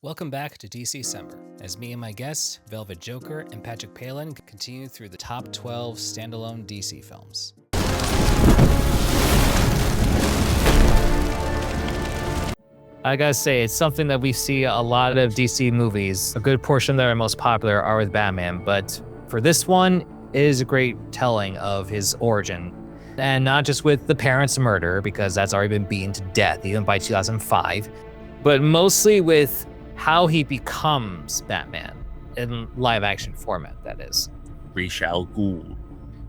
Welcome back to DC-Cember, as me and my guests, Velvetjoker and Patrick Palen, continue through the top 12 standalone DC films. I gotta say, it's something that we see a lot of DC movies. A good portion that are most popular are with Batman, but for this one, it is a great telling of his origin. And not just with the parents' murder, because that's already been beaten to death, even by 2005, but mostly with how he becomes Batman in live action format, that is. Ra's al Ghul.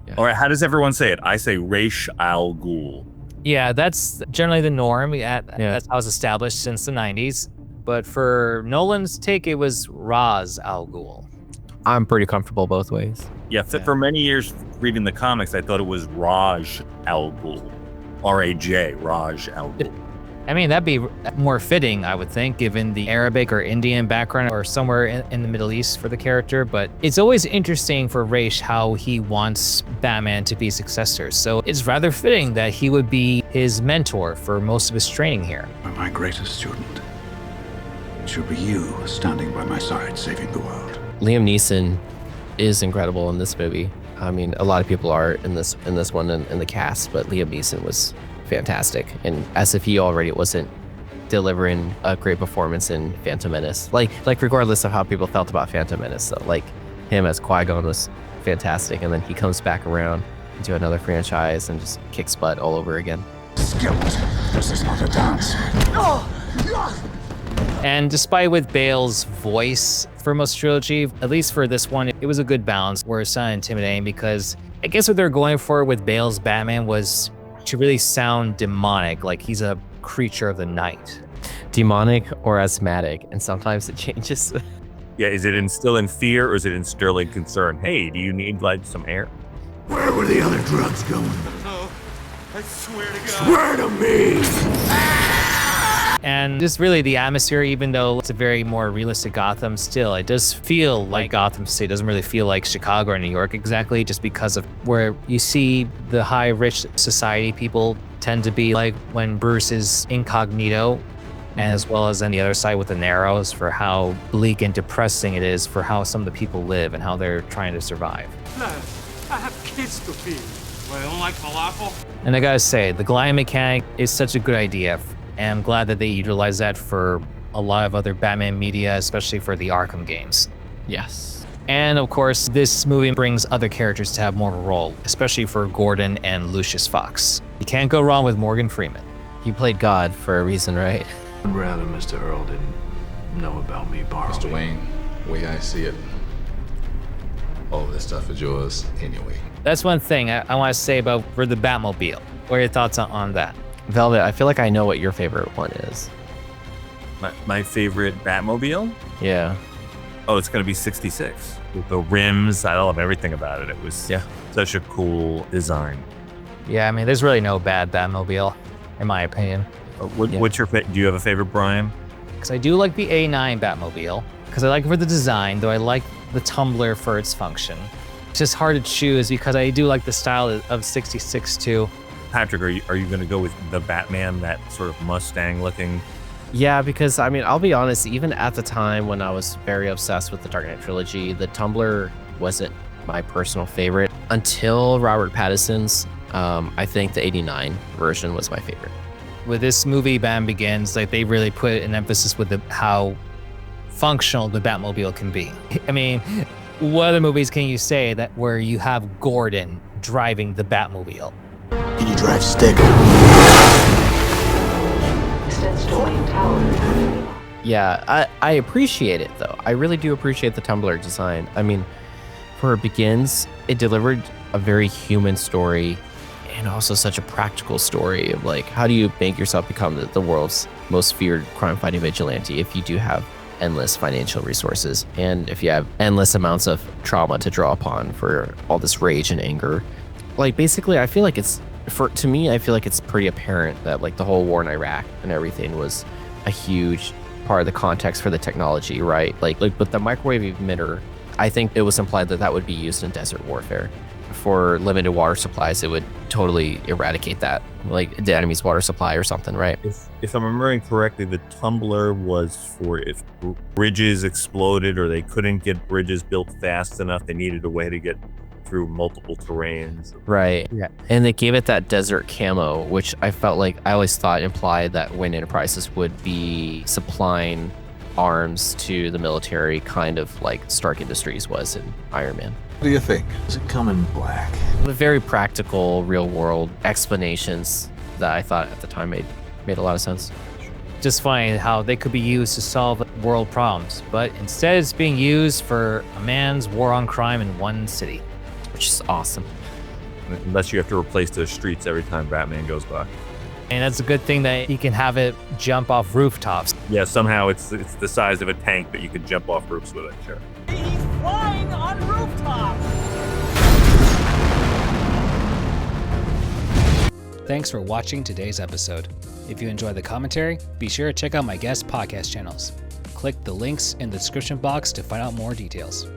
Yeah. Or how does everyone say it? I say Ra's al Ghul. Yeah, that's generally the norm. That's how it's established since the 90s. But for Nolan's take, it was Ra's al Ghul. I'm pretty comfortable both ways. Yeah, for many years reading the comics, I thought it was Raj al Ghul. R-A-J, Raj al Ghul. I mean, that'd be more fitting, I would think, given the Arabic or Indian background or somewhere in the Middle East for the character. But it's always interesting for Ra's how he wants Batman to be successor. So it's rather fitting that he would be his mentor for most of his training here. My greatest student. It should be you standing by my side, saving the world. Liam Neeson is incredible in this movie. I mean, a lot of people are in this one in the cast, but Liam Neeson was fantastic, and as if he already wasn't delivering a great performance in Phantom Menace. Like regardless of how people felt about Phantom Menace, though, like him as Qui-Gon was fantastic, and then he comes back around into another franchise and just kicks butt all over again. Skillet, this is not a dance. And despite with Bale's voice for most trilogy, at least for this one, it was a good balance where it's not intimidating, because I guess what they're going for with Bale's Batman was to really sound demonic, like he's a creature of the night. Demonic or asthmatic, and sometimes it changes. Yeah, is it instilling fear or is it instilling concern? Hey, do you need like some air? Where were the other drugs going? Oh, I swear to God. Swear to me! And just really the atmosphere, even though it's a very more realistic Gotham, still, it does feel like Gotham City. It doesn't really feel like Chicago or New York exactly, just because of where you see the high, rich society people tend to be, like when Bruce is incognito, and as well as on the other side with the Narrows, for how bleak and depressing it is for how some of the people live and how they're trying to survive. Lad, I have kids to feed. Well, I don't like falafel. And I gotta say, the gliding mechanic is such a good idea. And I'm glad that they utilize that for a lot of other Batman media, especially for the Arkham games. Yes. And of course, this movie brings other characters to have more of a role, especially for Gordon and Lucius Fox. You can't go wrong with Morgan Freeman. He played God for a reason, right? I'd rather Mr. Earl didn't know about me borrowing. Mr. Wayne, the way I see it, all of this stuff is yours anyway. That's one thing I want to say about for the Batmobile. What are your thoughts on that? Velvet, I feel like I know what your favorite one is. My favorite Batmobile? Yeah. Oh, it's going to be 66. With the rims, I love everything about it. It was such a cool design. Yeah, I mean, there's really no bad Batmobile, in my opinion. What's your do you have a favorite, Brian? Because I do like the A9 Batmobile, because I like it for the design, though I like the tumbler for its function. It's just hard to choose because I do like the style of 66 too. Patrick, are you going to go with the Batman, that sort of Mustang looking? Yeah, because I mean, I'll be honest, even at the time when I was very obsessed with the Dark Knight trilogy, the Tumbler wasn't my personal favorite until Robert Pattinson's. I think the 89 version was my favorite. With this movie, Batman Begins, like they really put an emphasis with how functional the Batmobile can be. I mean, what other movies can you say that where you have Gordon driving the Batmobile? Can you drive stick? Yeah, I appreciate it though. I really do appreciate the Tumbler design. I mean, for Begins, it delivered a very human story and also such a practical story of like, how do you make yourself become the world's most feared crime-fighting vigilante if you do have endless financial resources and if you have endless amounts of trauma to draw upon for all this rage and anger. Like basically, I feel like to me, I feel like it's pretty apparent that like the whole war in Iraq and everything was a huge part of the context for the technology, right? Like with the microwave emitter, I think it was implied that would be used in desert warfare for limited water supplies, it would totally eradicate that, like the enemy's water supply or something, right? If I'm remembering correctly, the tumbler was for if bridges exploded or they couldn't get bridges built fast enough, they needed a way to get through multiple terrains. Right. Yeah. And they gave it that desert camo, which I felt like I always thought implied that Wayne Enterprises would be supplying arms to the military, kind of like Stark Industries was in Iron Man. What do you think? Does it come in black? The very practical, real-world explanations that I thought at the time made a lot of sense. Just funny how they could be used to solve world problems, but instead it's being used for a man's war on crime in one city. Which is awesome. Unless you have to replace the streets every time Batman goes by. And that's a good thing that he can have it jump off rooftops. Yeah, somehow it's the size of a tank, but you can jump off roofs with it, sure. He's flying on rooftops! Thanks for watching today's episode. If you enjoyed the commentary, be sure to check out my guest podcast channels. Click the links in the description box to find out more details.